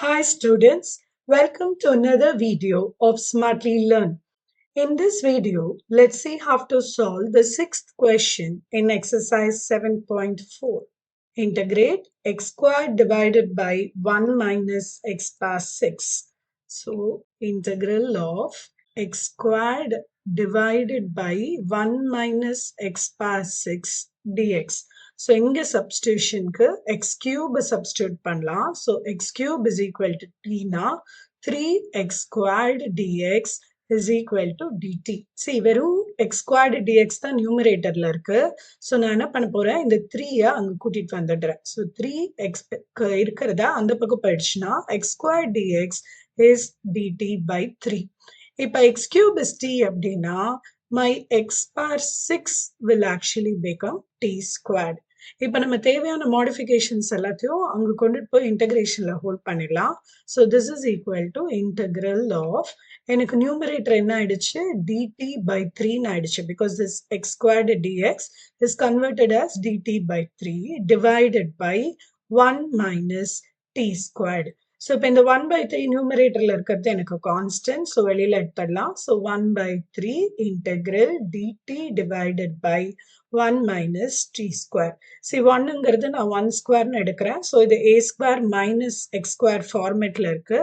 Hi students, welcome to another video of Smartly Learn. In this video, let's see how to solve the sixth question in exercise 7.4. Integrate x squared divided by 1 minus x power 6. So, integral of x squared divided by 1 minus x power 6 dx. So, இங்க substitutionக்கு x cube substitute பண்ணலாம். So, x cube is equal to t na 3x squared dx is equal to dt. See, வெறும் x squared dx தான் numeratorல இருக்கு. So, நான் என்ன பண்ண போறேன், இந்த 3 அங்க கூட்டிட்டு வந்துடுறேன். So, 3x இருக்கிறதா அந்த பக்கம் போயிடுச்சுன்னா x squared dx is dt by 3. இப்ப x cube is t அப்படின்னா my x power 6 will actually become t squared. இப்ப நம்ம தேவையான மாடிஃபிகேஷன்ஸ் எல்லாத்தையும் அங்க கொண்டுட்டு போய் இன்டகிரேஷன்ல ஹோல்ட் பண்ணிடலாம். So this is equal to integral of எனக்கு நியூமரேட்டர் என்ன ஆயிடுச்சு dt by 3 ஆயிடுச்சு because this x squared dx is converted as dt by 3 divided by 1 minus t squared. So இப்போ இந்த 1 by 3 நியூமரேட்டர்ல இருக்கிறது எனக்கு கான்ஸ்டன்ட் ஸோ வெளியில எடுத்துடலாம். So 1 by 3 integral dt divided by 1 minus t square. See 1ங்கிறது நான் 1 ஸ்கொயர்னு எடுக்கிறேன். ஸோ இது a square minus x square ஃபார்மேட்ல இருக்கு.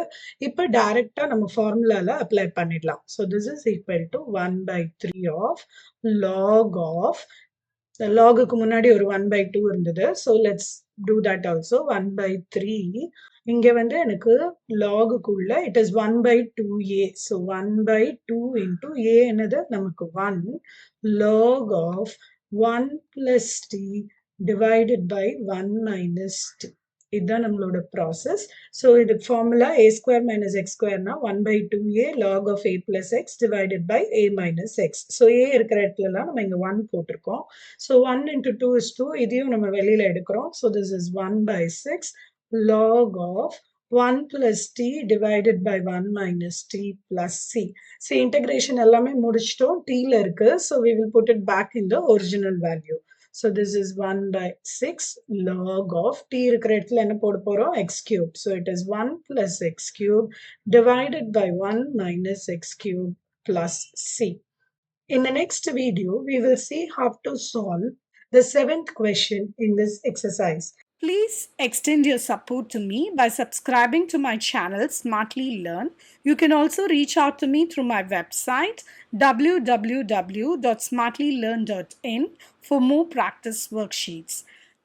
இப்போ டைரக்டா நம்ம ஃபார்முலால அப்ளை பண்ணிடலாம். So this is equal to 1 by 3 of log of லாகுக்கு முன்னாடி ஒரு 1 by 2 இருந்தது. So let's do that also 1 by 3 இங்க வந்து எனக்கு லாகுக்குள்ள it is 1 by 2a. So 1 by 2 into a என்னது நமக்கு 1 log of 1 plus t divided by 1 minus t. இதுதான் நம்மளோட ப்ராசஸ். ஸோ இது formula a square minus x ஸ்கொயர்னா 1 by 2a log of a plus x divided by a minus x. So a இருக்கிற இடத்துலலாம் நம்ம இங்க 1 போட்டிருக்கோம். So 1 into 2 is 2. இதையும் நம்ம வெளியில எடுக்கிறோம். So this is 1 by 6 log of 1 plus t divided by 1 minus t plus c. See, integration எல்லாமே முடிச்சிட்டோம். t ல இருக்கு. So we will put it back in the original value. So this is 1 by 6 log of t இருக்கிற இடத்துல என்ன போட போறோம் x cube. So it is 1 plus x cube divided by 1 minus x cube plus c. In the next video, we will see how to solve the seventh question in this exercise. Please extend your support to me by subscribing to my channel Smartly Learn. You can also reach out to me through my website www.smartlylearn.in for more practice worksheets.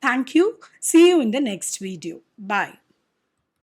Thank you. See you in the next video. Bye.